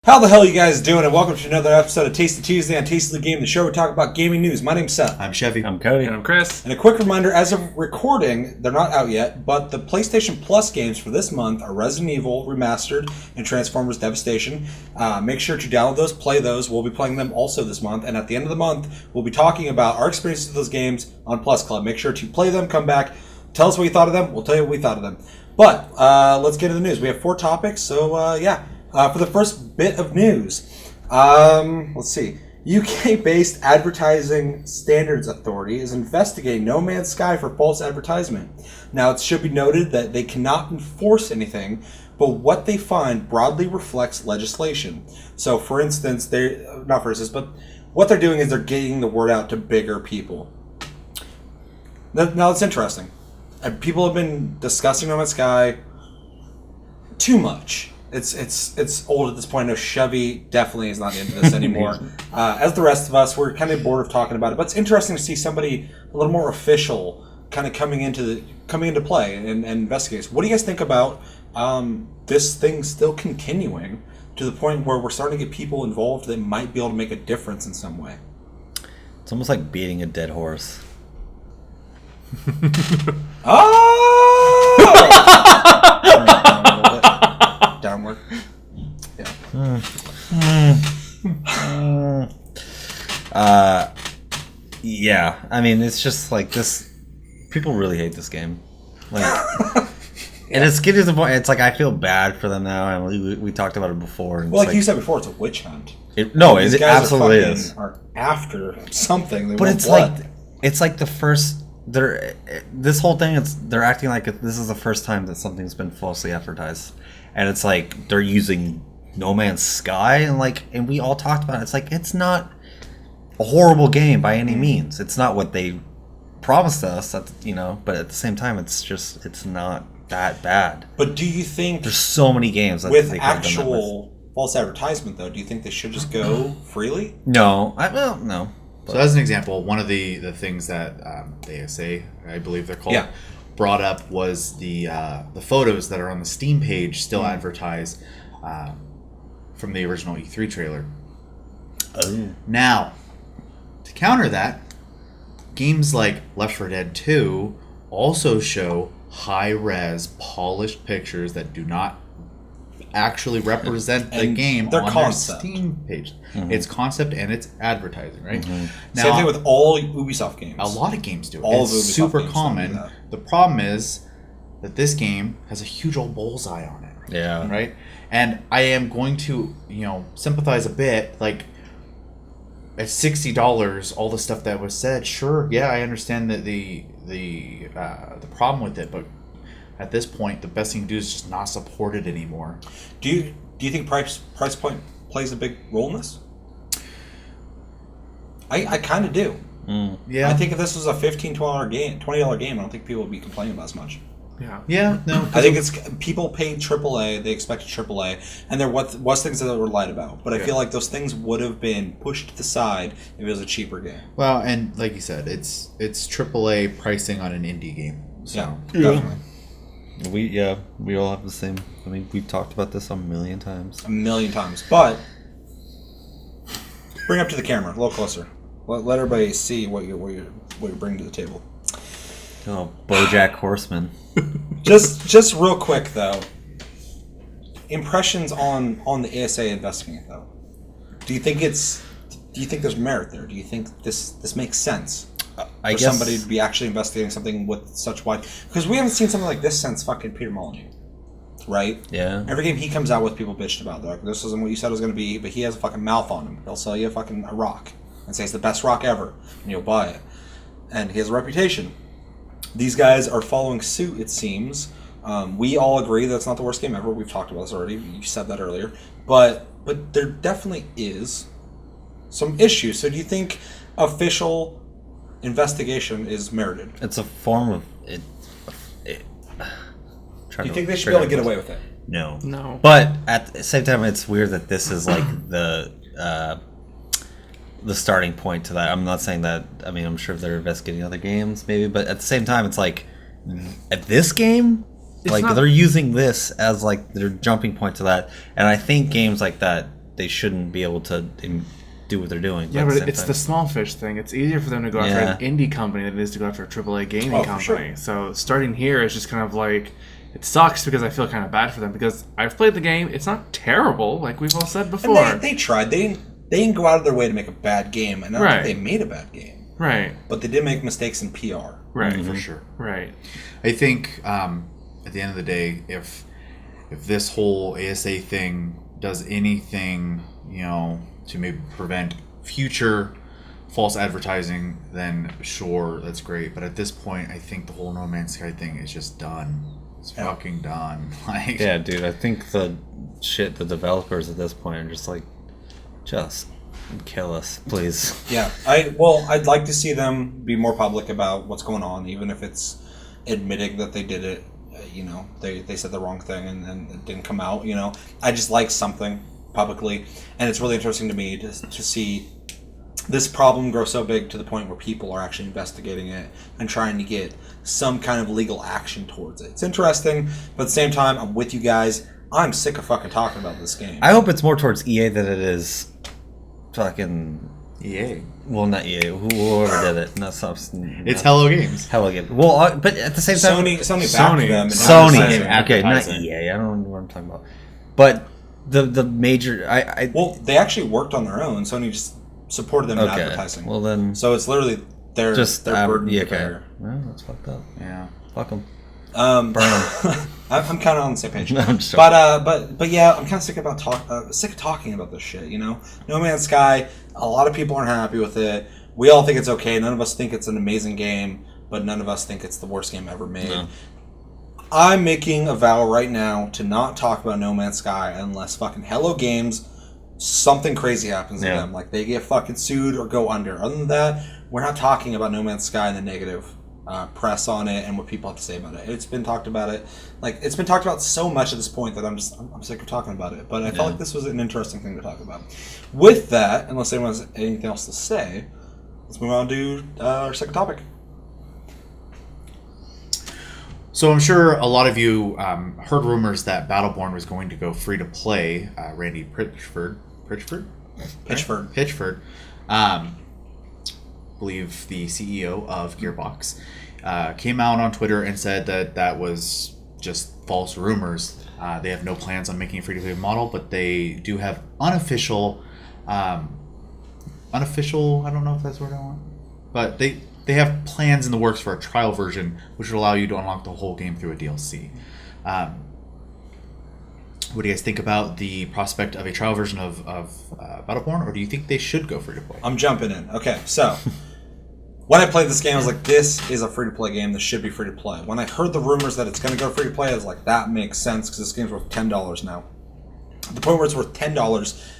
How the hell are you guys doing? And welcome to another episode of Tasty Tuesday on Tasty the Game, the show where we talk about gaming news. My name's Seth. I'm Chevy. I'm Cody. And I'm Chris. And a quick reminder, as of recording, they're not out yet, but the PlayStation Plus games for this month are Resident Evil Remastered and Transformers Devastation. Make sure to download those, play those. We'll be playing them also this month. And at the end of the month, we'll be talking about our experiences with those games on Plus Club. Make sure to play them, come back, tell us what you thought of them. We'll tell you what we thought of them. But let's get into the news. We have 4 topics, so yeah. For the first bit of news, let's see. UK-based Advertising Standards Authority is investigating No Man's Sky for false advertisement. Now, it should be noted that they cannot enforce anything, but what they find broadly reflects legislation. So, for instance, but what they're doing is they're getting the word out to bigger people. Now, it's interesting. People have been discussing No Man's Sky too much. It's old at this point. No, Chevy definitely is not into this anymore. As the rest of us, we're kind of bored of talking about it. But it's interesting to see somebody a little more official kind of coming into play and investigate. What do you guys think about this thing still continuing to the point where we're starting to get people involved that might be able to make a difference in some way? It's almost like beating a dead horse. Downward. Yeah. Yeah. I mean, it's just like this. People really hate this game. Like, and it's getting to the point. It's like I feel bad for them now, and we talked about it before. Well, like you said before, it's a witch hunt. It absolutely is. Are after something. But it's blood. It's like the first. This whole thing. They're acting like this is the first time that something's been falsely advertised. And it's like they're using No Man's Sky, and we all talked about it. It's like it's not a horrible game by any means. It's not what they promised us, but at the same time, it's not that bad. But do you think there's so many games that with actual false advertisement though? Do you think they should just go freely? No, no. So as an example, one of the things that the ASA, I believe they're called. Yeah. Brought up was the photos that are on the Steam page still advertised from the original E3 trailer. Oh. Now, to counter that, games like Left 4 Dead 2 also show high-res, polished pictures that do not actually represent the game on their Steam page. Mm-hmm. It's concept and it's advertising, right? Mm-hmm. Now, same thing with all Ubisoft games. A lot of games do it. All it's of Ubisoft super games common. do that. The problem is that this game has a huge old bullseye on it. Yeah. Right? And I am going to, sympathize a bit. Like, at $60, all the stuff that was said, sure, yeah, I understand that the problem with it, but at this point, the best thing to do is just not support it anymore. Do you think price point plays a big role in this? I kind of do. Mm. Yeah. I think if this was a $15, $20 game, I don't think people would be complaining about as much. Yeah. Yeah. No. I think it's people pay AAA. They expect AAA, and there was things that were lied about. But I feel like those things would have been pushed to the side if it was a cheaper game. Well, and like you said, it's AAA pricing on an indie game. So. Yeah, definitely. We all have the same. I mean, we've talked about this a million times. But bring up to the camera, a little closer. Let everybody see what you're bringing to the table. Oh, BoJack Horseman. just real quick though. Impressions on the ASA investigating it though. Do you think there's merit there? Do you think this makes sense? I for guess somebody to be actually investigating something with such wide... Because we haven't seen something like this since fucking Peter Molyneux. Right? Yeah. Every game he comes out with, people bitched about. They're like, this isn't what you said it was going to be, but he has a fucking mouth on him. He'll sell you a rock and say it's the best rock ever, and you'll buy it. And he has a reputation. These guys are following suit, it seems. We all agree that's not the worst game ever. We've talked about this already. You said that earlier. But there definitely is some issues. So do you think official investigation is merited? It's a form of it. Do you think they should be able to get away with it? No. But at the same time, it's weird that this is like the starting point to that. I'm not saying that. I mean, I'm sure they're investigating other games, maybe. But at the same time, it's like at this game, they're using this as like their jumping point to that. And I think games like that they shouldn't be able to do what they're doing. Yeah, at but the same it's time. the small fish thing. It's easier for them to go after an indie company than it is to go after a AAA gaming Oh, for company. sure. So starting here is just kind of like, it sucks because I feel kind of bad for them because I've played the game. It's not terrible, like we've all said before. And they tried. They didn't go out of their way to make a bad game, and I don't think they made a bad game. Right. But they did make mistakes in PR. Right. For sure. Right. I think at the end of the day, if this whole ASA thing does anything, to maybe prevent future false advertising, then sure, that's great. But at this point, I think the whole No Man's Sky thing is just done. It's fucking done. Like, yeah, dude. I think the developers at this point are just like, just kill us, please. Yeah, I'd like to see them be more public about what's going on, even if it's admitting that they did it. They said the wrong thing and it didn't come out. I just like something publicly, and it's really interesting to me to see this problem grow so big to the point where people are actually investigating it and trying to get some kind of legal action towards it. It's interesting, but at the same time, I'm with you guys. I'm sick of fucking talking about this game. I hope it's more towards EA than it is fucking EA. Well, not EA. Whoever did it. Not It's Hello Games. Hello Games. Well, but at the same time, Sony backed them. And Sony. advertising. Okay, not advertising. EA. I don't know what I'm talking about. But the major. Well, they actually worked on their own. Sony just supported them in advertising. Well, then. So it's literally their burden to okay. bear. Well, that's fucked up. Yeah. Fuck them. Burn them. I'm kind of on the same page. No, I'm just joking. But yeah, I'm kind of sick of talking about this shit. No Man's Sky. A lot of people aren't happy with it. We all think it's okay. None of us think it's an amazing game, but none of us think it's the worst game ever made. No. I'm making a vow right now to not talk about No Man's Sky unless fucking Hello Games, something crazy happens to them. Like they get fucking sued or go under. Other than that, we're not talking about No Man's Sky and the negative press on it and what people have to say about it. It's been talked about it's been talked about so much at this point that I'm sick of talking about it. But I felt like this was an interesting thing to talk about. With that, unless anyone has anything else to say, let's move on to our second topic. So I'm sure a lot of you heard rumors that Battleborn was going to go free to play. Randy Pitchford, believe the CEO of Gearbox, came out on Twitter and said that was just false rumors. They have no plans on making a free-to-play model, but they do have unofficial, I don't know if that's what I want, but they have plans in the works for a trial version, which would allow you to unlock the whole game through a DLC. What do you guys think about the prospect of a trial version of Battleborn, or do you think they should go free-to-play? I'm jumping in. Okay, so when I played this game, I was like, this is a free-to-play game. This should be free-to-play. When I heard the rumors that it's going to go free-to-play, I was like, that makes sense because this game's worth $10 now. At the point where it's worth $10,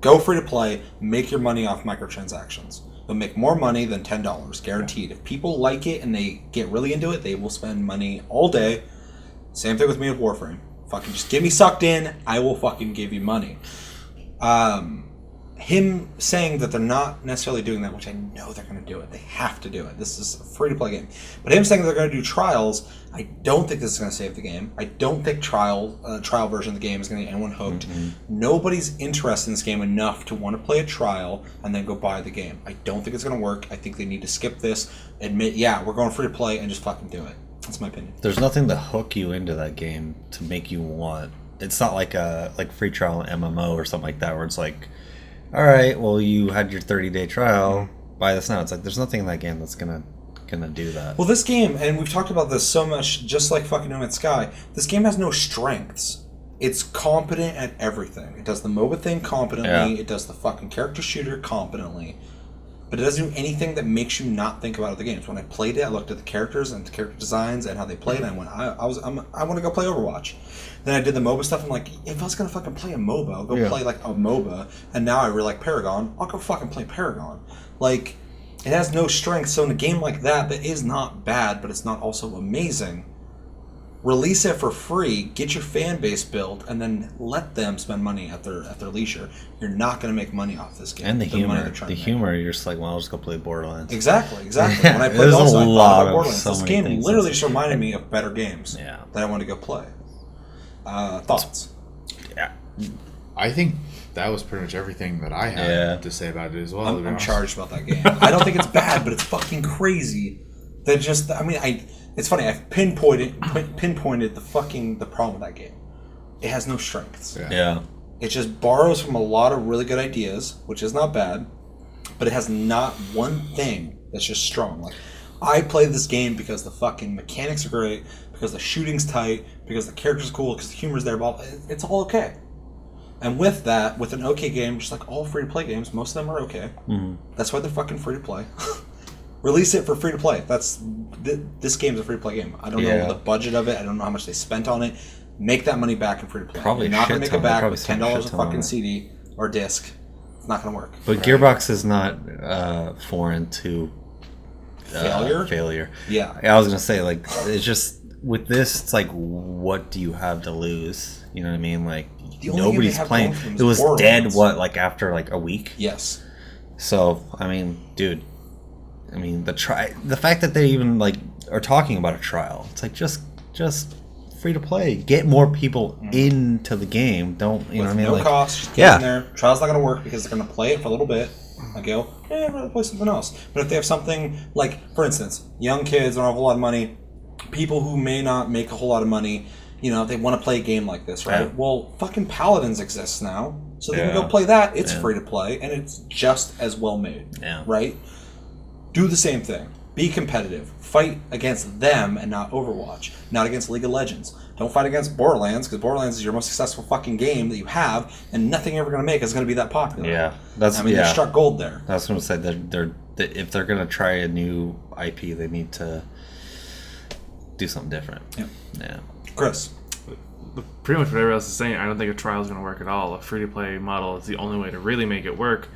go free-to-play, make your money off microtransactions. You'll make more money than $10, guaranteed. If people like it and they get really into it, they will spend money all day. Same thing with me with Warframe. Fucking just get me sucked in, I will fucking give you money. Him saying that they're not necessarily doing that, which I know they're going to do it. They have to do it. This is a free-to-play game. But him saying they're going to do trials, I don't think this is going to save the game. I don't think trial version of the game is going to get anyone hooked. Mm-hmm. Nobody's interested in this game enough to want to play a trial and then go buy the game. I don't think it's going to work. I think they need to skip this, admit, we're going free-to-play, and just fucking do it. That's my opinion. There's nothing to hook you into that game to make you want. It's not like a free trial MMO or something like that where it's like, all right, well, you had your 30-day trial, buy this now. It's like there's nothing in that game that's gonna do that. Well, this game, and we've talked about this so much, just like fucking No Man's Sky, this game has no strengths. It's competent at everything. It does the MOBA thing competently. It does the fucking character shooter competently. But it doesn't do anything that makes you not think about other games. When I played it, I looked at the characters and the character designs and how they played, and I went, I want to go play Overwatch. Then I did the MOBA stuff. I'm like, if I was gonna fucking play a MOBA, I'll go play like a MOBA. And now I really like Paragon. I'll go fucking play Paragon. Like, it has no strength. So in a game like that is not bad, but it's not also amazing, release it for free, get your fan base built, and then let them spend money at their leisure. You're not going to make money off this game. And the humor, you're just like, well, I'll just go play Borderlands. Exactly. When I played also, I thought about Borderlands. This game literally just reminded me of better games that I want to go play. Thoughts? Yeah. I think that was pretty much everything that I had to say about it as well. I'm charged about that game. I don't think it's bad, but it's fucking crazy. That just, I mean, it's funny. I've pinpointed the problem with that game. It has no strengths. Yeah. It just borrows from a lot of really good ideas, which is not bad, but it has not one thing that's just strong. Like, I played this game because the fucking mechanics are great, because the shooting's tight, because the character's cool, because the humor's there. But it's all okay. And with that, with an okay game, just like all free-to-play games, most of them are okay. Mm-hmm. That's why they're fucking free-to-play. Release it for free-to-play. This game's a free-to-play game. I don't know the budget of it. I don't know how much they spent on it. Make that money back in free-to-play. Probably You're not going to make it back with $10 a fucking CD or disc. It's not going to work. But right? Gearbox is not foreign to failure. Yeah. I was going to say, like, it's just, with this, it's like, what do you have to lose? You know what I mean? Like, nobody's playing. It was dead, like, after, like, a week? Yes. So, I mean, dude, the fact that they even, like, are talking about a trial, it's like, just free to play. Get more people into the game. Don't, you know what I mean? No like, cost, just get in there. Trial's not going to work because they're going to play it for a little bit and go, I'd rather play something else. But if they have something, like, for instance, young kids don't have a lot of money, people who may not make a whole lot of money, you know, they want to play a game like this, right? Yeah. Well, fucking Paladins exists now, so they can go play that. It's free to play, and it's just as well made, right? Do the same thing. Be competitive. Fight against them and not Overwatch. Not against League of Legends. Don't fight against Borderlands, because Borderlands is your most successful fucking game that you have, and nothing you're ever going to make is going to be that popular. Yeah. They struck gold there. That's what I'm saying. If they're going to try a new IP, they need to do something different. Yeah. Chris. Pretty much what everyone else is saying, I don't think a trial is going to work at all. A free-to-play model is the only way to really make it work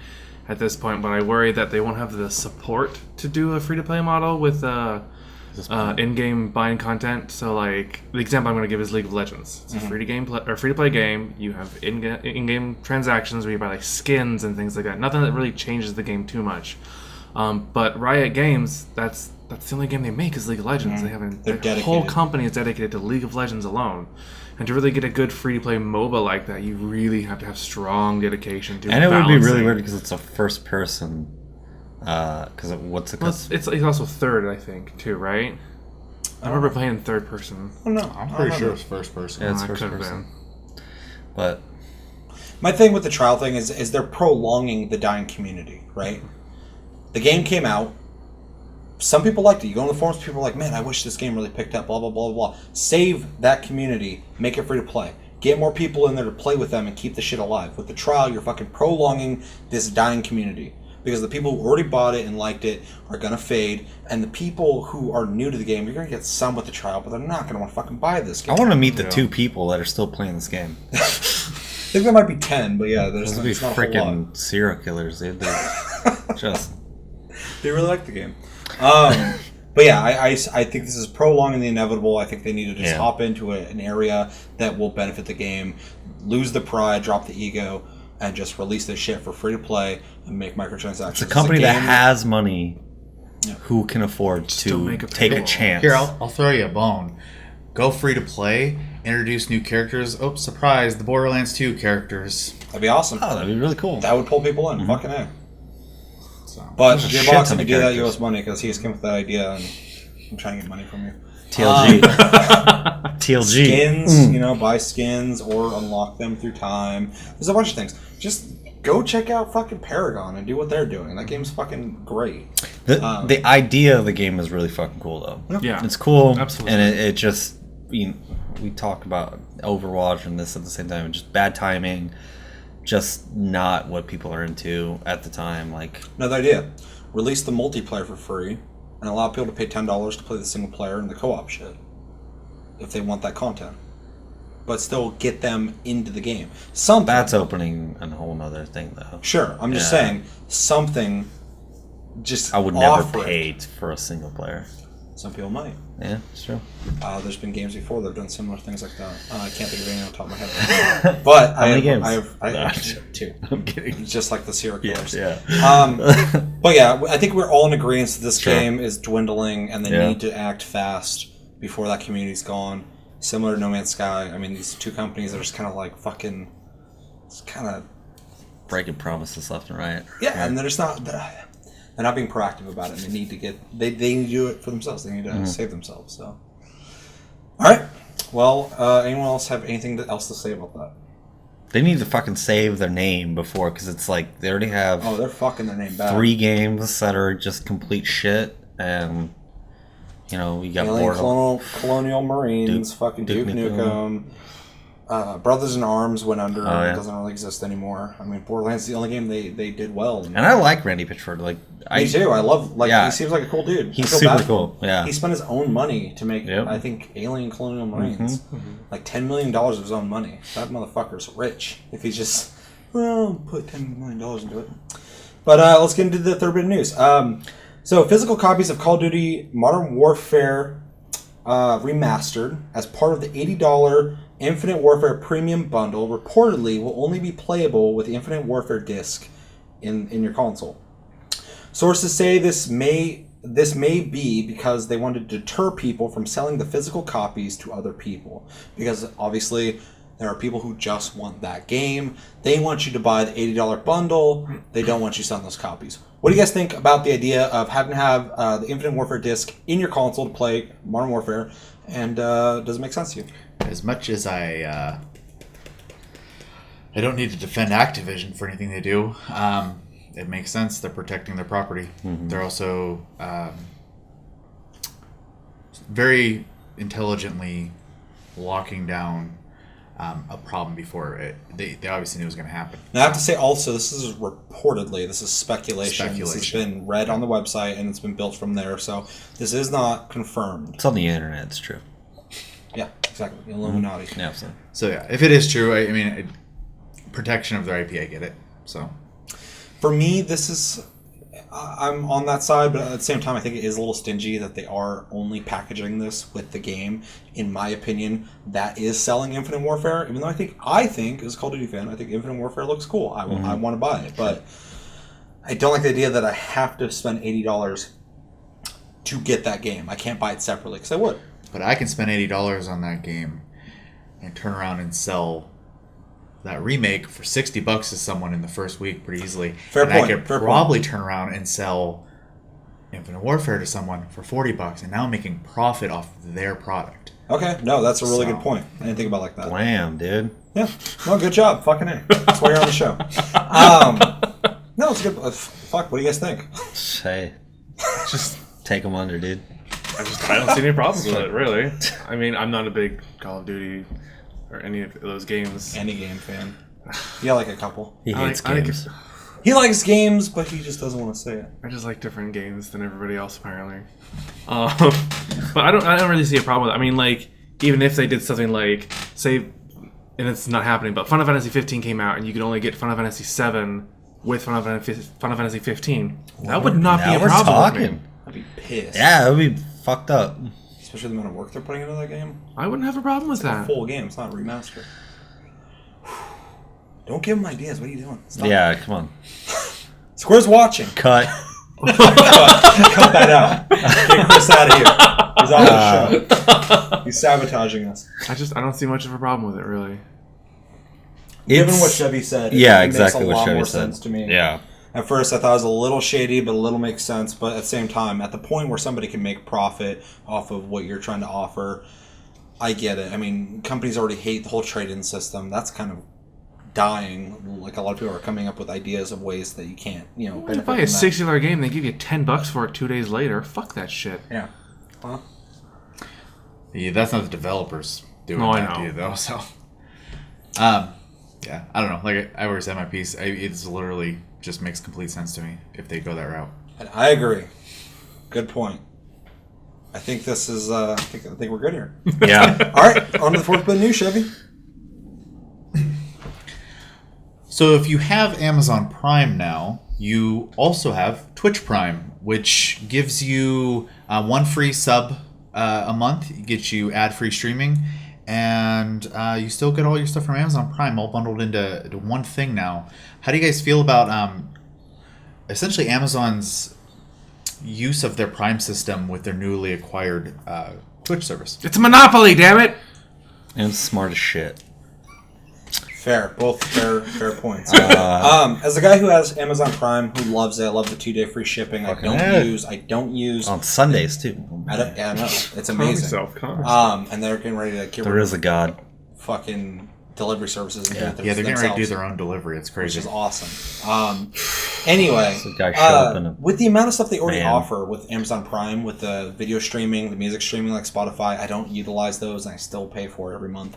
at this point, but I worry that they won't have the support to do a free-to-play model with in-game buying content. So, like, the example I'm going to give is League of Legends. It's a free-to-play game. You have in-game transactions where you buy, like, skins and things like that. Nothing that really changes the game too much. But Riot Games, that's the only game they make is League of Legends. They have their whole company is dedicated to League of Legends alone. And to really get a good free-to-play MOBA like that, you really have to have strong dedication to it. And it would be really weird because it's a first-person. Because what's the? Well, it's also third, I think, too, right? I remember playing third person. Oh no, I'm pretty sure it's first person. Yeah, it's first person. But my thing with the trial thing is they're prolonging the dying community, right? The game came out. Some people liked it. You go on the forums, people are like, man, I wish this game really picked up, blah, blah, blah, blah. Save that community. Make it free to play. Get more people in there to play with them and keep the shit alive. With the trial, you're fucking prolonging this dying community. Because the people who already bought it and liked it are going to fade. And the people who are new to the game, you're going to get some with the trial, but they're not going to want to fucking buy this game. I want to meet the 2 people that are still playing this game. I think there might be 10, but yeah, there's not a whole lot. Freaking serial killers, dude. They really like the game. But yeah, I think this is prolonging the inevitable. I think they need to just hop into an area that will benefit the game, lose the pride, drop the ego, and just release this shit for free to play and make microtransactions. It's a company that has money who can afford to take a chance. Here, I'll throw you a bone. Go free to play, introduce new characters. Oh, surprise, the Borderlands 2 characters. That'd be awesome. Oh, that'd be really cool. That would pull people in. Fucking A. But Gearbox, if you do that, you owe us money because he's come with that idea, and I'm trying to get money from you. TLG. TLG. Skins, buy skins or unlock them through time. There's a bunch of things. Just go check out fucking Paragon and do what they're doing. That game's fucking great. The idea of the game is really fucking cool, though. Yeah. It's cool. Absolutely. And it just, we talk about Overwatch and this at the same time. Just bad timing. Just not what people are into at the time. Like, another idea: release the multiplayer for free and allow people to pay $10 to play the single player and the co-op shit if they want that content, but still get them into the game. Something that's opening a whole other thing, though. Sure, I'm just saying something. Just I would never pay for a single player. Some people might. Yeah, it's true. There's been games before that have done similar things like that. I can't think of any on top of my head. But How many games? I have 2. I'm kidding. Just like the serial killers. Yeah. But yeah, I think we're all in agreement that this game is dwindling and they need to act fast before that community's gone. Similar to No Man's Sky. I mean, these 2 companies are just kind of like fucking It's kind of breaking promises left and right. yeah, and they're just not. They're not being proactive about it. And they need to get. They need to do it for themselves. They need to save themselves. So, all right. Well, anyone else have anything else to say about that? They need to fucking save their name before, because it's like they already have Oh, they're fucking their name back. 3 games that are just complete shit, and you know we got Alien bored. Colonial Marines, fucking Duke Nukem. Brothers in Arms went under. Yeah. It doesn't really exist anymore. I mean, Borderlands is the only game they did well. And I like Randy Pitchford. Like Me too. I love Yeah. he seems like a cool dude. He's I feel super bad for cool, him. yeah. He spent his own money to make Yep. I think Alien Colonial Marines. Like $10 million of his own money. That motherfucker's rich. If he's just put $10 million into it. But let's get into the third bit of news. So physical copies of Call of Duty Modern Warfare Remastered as part of the $80 Infinite Warfare Premium Bundle reportedly will only be playable with the Infinite Warfare disc in your console. Sources say this may be because they want to deter people from selling the physical copies to other people. Because obviously there are people who just want that game. They want you to buy the $80 bundle. They don't want you selling those copies. What do you guys think about the idea of having to have the Infinite Warfare disc in your console to play Modern Warfare? And does it make sense to you? As much as I don't need to defend Activision for anything they do, it makes sense. They're protecting their property. They're also very intelligently locking down a problem before it. They obviously knew it was going to happen. Now, I have to say also, this is reportedly, this is speculation. This has been read on the website and it's been built from there. So this is not confirmed. It's on the internet. It's true. Yeah, exactly. Illuminati. Yeah, so. So yeah, if it is true, I mean, protection of their IP, I get it. So For me, this is... I'm on that side, but at the same time, I think it is a little stingy that they are only packaging this with the game. In my opinion, that is selling Infinite Warfare. Even though I think as a Call of Duty fan, I think Infinite Warfare looks cool. I want to buy it, but I don't like the idea that I have to spend $80 to get that game. I can't buy it separately because I would. But I can spend $80 on that game and turn around and sell that remake for $60 to someone in the first week pretty easily. Fair and point. I could probably turn around and sell Infinite Warfare to someone for $40, and now I'm making profit off their product. Okay, no, that's a really good point. I didn't think about it like that. Blam, dude. Yeah, well, good job. Fucking A. That's why you're on the show. No, it's good. Fuck, what do you guys think? Hey, just take them under, dude. I don't see any problems with it, really. I mean, I'm not a big Call of Duty or any of those games. Any game fan. Yeah, like a couple. He hates games. He likes games, but he just doesn't want to say it. I just like different games than everybody else, apparently. But I don't really see a problem with it. I mean, like, even if they did something like, say, and it's not happening, but Final Fantasy 15 came out, and you could only get Final Fantasy 7 with Final Fantasy 15. That would not be a problem with me. I'd be pissed. Yeah, it would be fucked up. Especially the amount of work they're putting into that game. I wouldn't have a problem with It's a that. full game. It's not a remaster. Don't give them ideas. What are you doing? Stop. Yeah, come on. Square's watching. Cut. Cut that out. Get Chris out of here. He's on the show. He's sabotaging us. I don't see much of a problem with it, really. Given what Chevy said, yeah, it exactly makes a what lot Chevy more said. sense to me. Yeah. At first, I thought it was a little shady, but a little makes sense. But at the same time, at the point where somebody can make profit off of what you're trying to offer, I get it. I mean, companies already hate the whole trade-in system. That's kind of dying. Like, a lot of people are coming up with ideas of ways that you can't, You benefit buy a from that. $60 game, they give you $10 for it 2 days later. Fuck that shit. Yeah. Huh? Yeah, that's not the developers doing No, I that know. to you, though. So, yeah, I don't know. Like I already said my piece. It's literally just makes complete sense to me if they go that route. And I agree. Good point. I think this is. I think we're good here. Yeah. All right, on to the fourth bit of news, Chevy. So if you have Amazon Prime now, you also have Twitch Prime, which gives you one free sub a month. It gets you ad-free streaming, and you still get all your stuff from Amazon Prime all bundled into one thing now. How do you guys feel about essentially Amazon's use of their Prime system with their newly acquired Twitch service? It's a monopoly, damn it! And it's smart as shit. Both fair points. As a guy who has Amazon Prime, who loves it, I love the 2-day free shipping. I don't use on Sundays too. I know it's Calm amazing. yourself, calm yourself. And they're getting ready to get There rid is a of God. fucking delivery services. And Yeah, they're getting ready to do their own delivery. It's crazy. which is awesome. Anyway, So the guy showed up in a with the amount of stuff they already van. offer with Amazon Prime, with the video streaming, the music streaming like Spotify, I don't utilize those, and I still pay for it every month.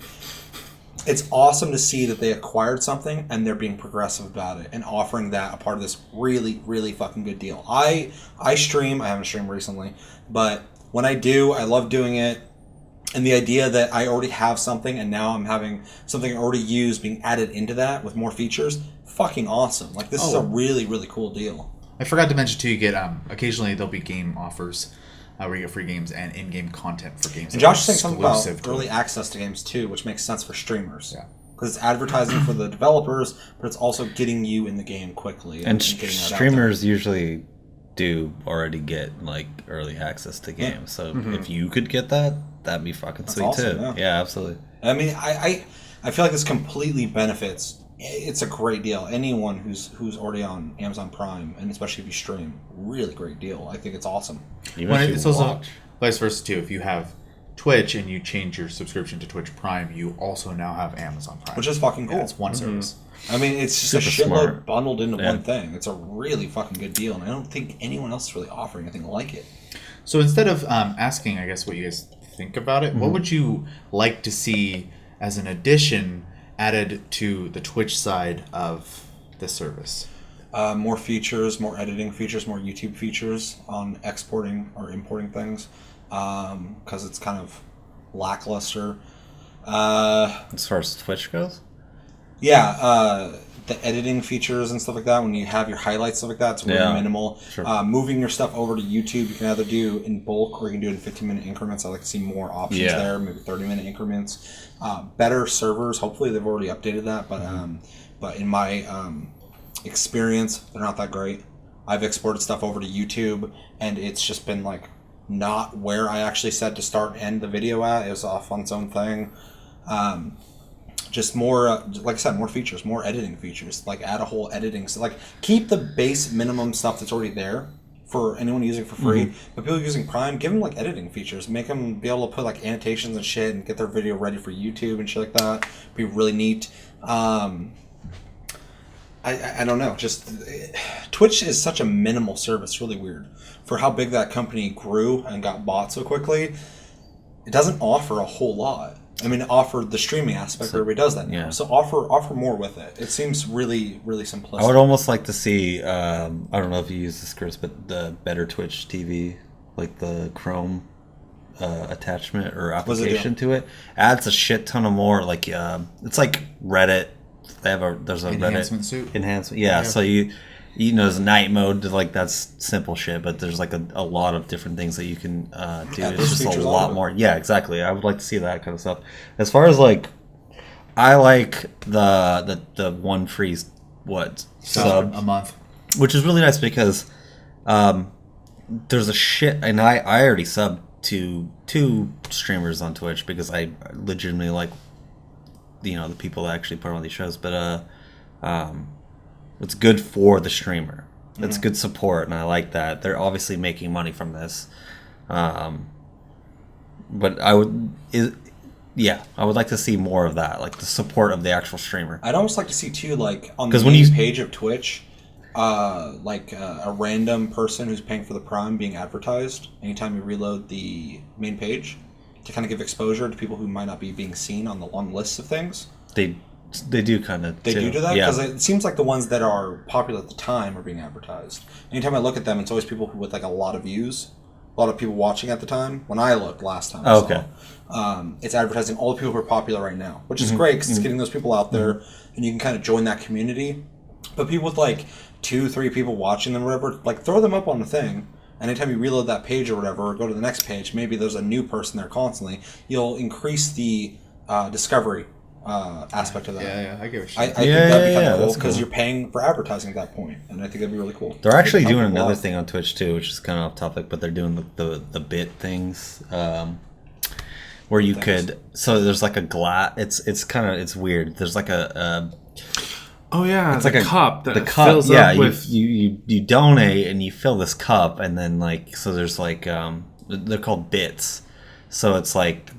It's awesome to see that they acquired something and they're being progressive about it and offering that a part of this really, really fucking good deal. I stream. I haven't streamed recently, but when I do, I love doing it. And the idea that I already have something and now I'm having something I already used being added into that with more features, fucking awesome. Like, this is a really, really cool deal. I forgot to mention too. You get occasionally there'll be game offers where you get free games and in-game content for games. And Josh is saying something about exclusive to early it. access to games too, which makes sense for streamers. Yeah. Because it's advertising for the developers, but it's also getting you in the game quickly. And getting that out there. streamers usually do already get like early access to games. So if you could get that, that'd be fucking sweet awesome, too. yeah. Yeah, absolutely. I mean, I feel like this completely benefits. It's a great deal. Anyone who's already on Amazon Prime, and especially if you stream, really great deal. I think it's awesome. Even When if you it's also watch. vice versa too. If you have Twitch and you change your subscription to Twitch Prime, you also now have Amazon Prime, Which is fucking cool. Yeah, it's one service. I mean, it's just a Super shitload smart. bundled into Yeah. one thing. It's a really fucking good deal, and I don't think anyone else is really offering anything like it. So instead of asking, I guess, what you guys think about it, what would you like to see as an addition added to the Twitch side of the service? More features, more editing features, more YouTube features on exporting or importing things, because it's kind of lackluster. As far as Twitch goes, The editing features and stuff like that, when you have your highlights, stuff like that, it's really minimal. Sure. Moving your stuff over to YouTube, you can either do in bulk or you can do it in 15-minute increments. I like to see more options there, maybe 30-minute increments. Better servers, hopefully they've already updated that, but in my experience, they're not that great. I've exported stuff over to YouTube, and it's just been like not where I actually said to start and end the video at. It was off on its own thing. Just more, like I said, more features, more editing features. Like add a whole editing, so like keep the base minimum stuff that's already there for anyone using it for free. But people using Prime, give them like editing features. Make them be able to put like annotations and shit and get their video ready for YouTube and shit like that. Be really neat. I don't know. Just Twitch is such a minimal service. It's really weird for how big that company grew and got bought so quickly. It doesn't offer a whole lot. I mean, offer the streaming aspect. Everybody does that now. yeah. So offer more with it. It seems really, really simplistic. I would almost like to see. I don't know if you use this, Chris, but the better Twitch TV, like the Chrome attachment or application to it, adds a shit ton of more. Like it's like Reddit. There's a Enhancement Reddit suite? enhancement. Yeah, so you know, there's night mode. Like that's simple shit, but there's like a lot of different things that you can do. Add It's those just features a on lot it. more. Yeah, exactly. I would like to see that kind of stuff. As far as like, I like the one free sub a month. which is really nice because there's a shit, and I already subbed to 2 streamers on Twitch because I legitimately like, you know, the people that actually put on these shows, but it's good for the streamer. It's good support, and I like that. They're obviously making money from this, but I would like to see more of that, like the support of the actual streamer. I'd almost like to see too, like on the 'Cause when main you- page of Twitch, a random person who's paying for the Prime being advertised anytime you reload the main page to kind of give exposure to people who might not be being seen on the long lists of things. They do kind of. They do that because it seems like the ones that are popular at the time are being advertised. Anytime I look at them, it's always people with like a lot of views, a lot of people watching at the time. When I looked last time, I Okay. saw, it's advertising all the people who are popular right now, which is great because it's getting those people out there, and you can kind of join that community. But people with like 2-3 people watching them or whatever, like throw them up on the thing. And anytime you reload that page or whatever, or go to the next page, maybe there's a new person there constantly. You'll increase the discovery aspect of that. Yeah, I get what I you're think Yeah, that'd be kind yeah, of cool that's because cool. you're paying for advertising at that point, and I think that'd be really cool. They're actually Help doing people another out. thing on Twitch too, which is kind of off topic, but they're doing the bit things. where you could. So there's like a glass. It's weird. There's like a Oh yeah, it's like like a cup that the cup. fills Yeah, up with. you donate and you fill this cup, and then like so there's like they're called bits. So it's like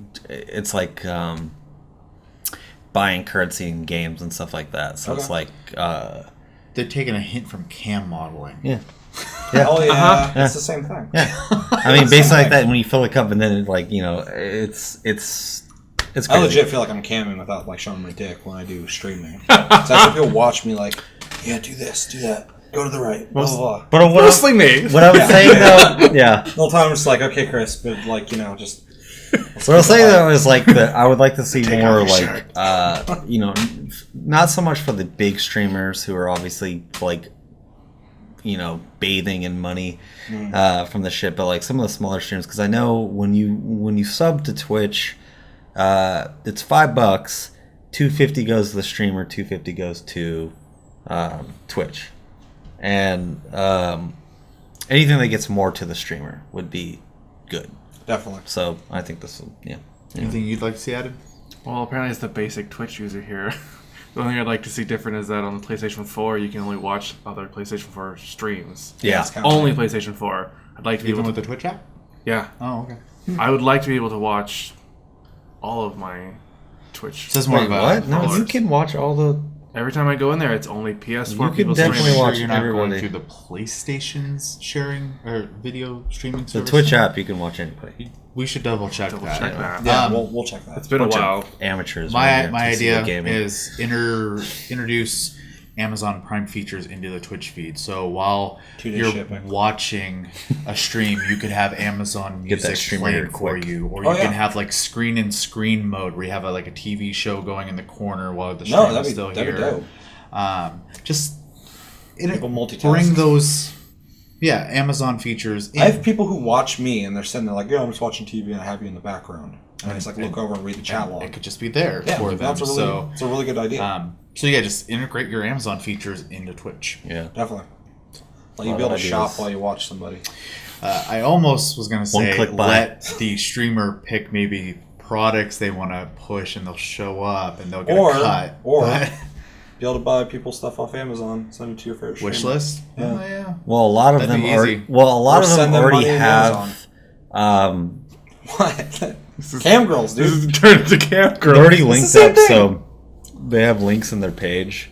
buying currency in games and stuff like that. So it's like They're taking a hint from cam modeling. yeah. Oh yeah, Yeah. it's the same thing. I mean, basically like that. When you fill a cup, and then it, like it's I crazy. legit feel like I'm camming without like showing my dick when I do streaming. So actually people watch me like, yeah, do this, do that, go to the right, blah blah blah. But Mostly me. what I was saying though, yeah. The whole time I'm just like, okay, Chris, but like just. What I was saying though is like that I would like to see Take more off your like not so much for the big streamers who are obviously like bathing in money from the shit, but like some of the smaller streamers, because I know when you sub to Twitch, it's $5, $2.50 goes to the streamer, $2.50 goes to Twitch, and anything that gets more to the streamer would be good. Definitely. So I think this will Anything you'd like to see added? Well, apparently, as the basic Twitch user here, the only thing I'd like to see different is that on the PlayStation 4, you can only watch other PlayStation 4 streams. Yeah. It's kinda Only like- PlayStation 4. I'd like to be Even able with to. the Twitch app? Yeah, Oh, okay. I would like to be able to watch all of my Twitch. So it's more Wait, of a what? No, you followers. can watch all the. Every time I go in there, it's only PS4 You can people definitely streaming. watch you're not going everybody. through the PlayStation's sharing or video streaming The service? Twitch app, you can watch anybody. We should double check that. Check that. Yeah, Um, we'll check that. It's been a Bunch of while. Amateurs. My right my here, TCL idea Gaming. is introduce Amazon Prime features into the Twitch feed. So while 2-day you're shipping. watching a stream, you could have Amazon Get that Music stream playing rendered for quick. you, or Oh, you can yeah. have like screen and screen mode where you have like a TV show going in the corner while the stream No, is that'd still be here. dope. Just People multitask. bring those, Amazon features in. I have people who watch me and they're sitting there like, I'm just watching TV and I have you in the background. And I just like look over and read the chat log. It could just be there Yeah, for them. that's it's a really good idea. So yeah, just integrate your Amazon features into Twitch. Yeah. Definitely. Like you Lot be able of to shop ideas. while you watch somebody. I almost was gonna say One-click buy. let the streamer pick maybe products they want to push, and they'll show up and they'll get Or- a cut. or- But- Be able to buy people stuff off Amazon, send it to your favorite wish streamer. list. Yeah. Oh yeah. Well, a lot of That'd them be are. easy. Well, a lot Or of them send them already money to have. What? Cam girls, This dude. is turned into camp They're girl. already linked same up, thing. so they have links in their page.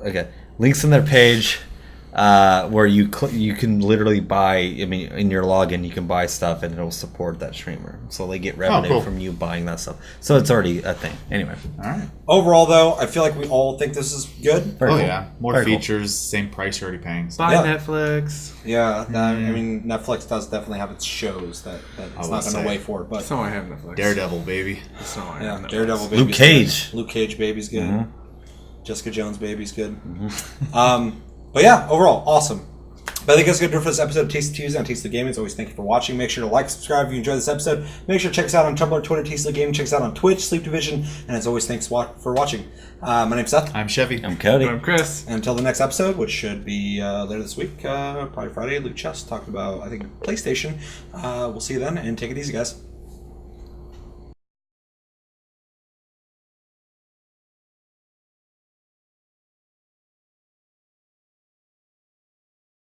Okay, links in their page where you can literally buy. I mean, in your login, you can buy stuff, and it'll support that streamer. So they get revenue cool. from you buying that stuff. So it's already a thing. Anyway, All right. Overall, though, I feel like we all think this is good. very Oh cool. yeah. More Very cool. features, same price you're already paying. So. Bye, Yeah. Netflix. Yeah, I mean, Netflix does definitely have its shows that it's will not going say. to wait for. But So I have Netflix. Daredevil, baby. So I yeah, have Netflix. Daredevil baby's Luke Cage. good. Luke Cage baby's good. Mhm. Jessica Jones baby's good. But yeah, overall, awesome. But I think that's going to do it for this episode of Taste of Tuesday on Taste of Gaming. As always, thank you for watching. Make sure to like, subscribe if you enjoyed this episode. Make sure to check us out on Tumblr, Twitter, Taste of Gaming. Check us out on Twitch, Sleep Division. And as always, thanks for watching. My name's Seth. I'm Chevy. I'm Cody. I'm Chris. And until the next episode, which should be later this week, probably Friday, Luke Chess talked about, I think, PlayStation. We'll see you then, and take it easy, guys.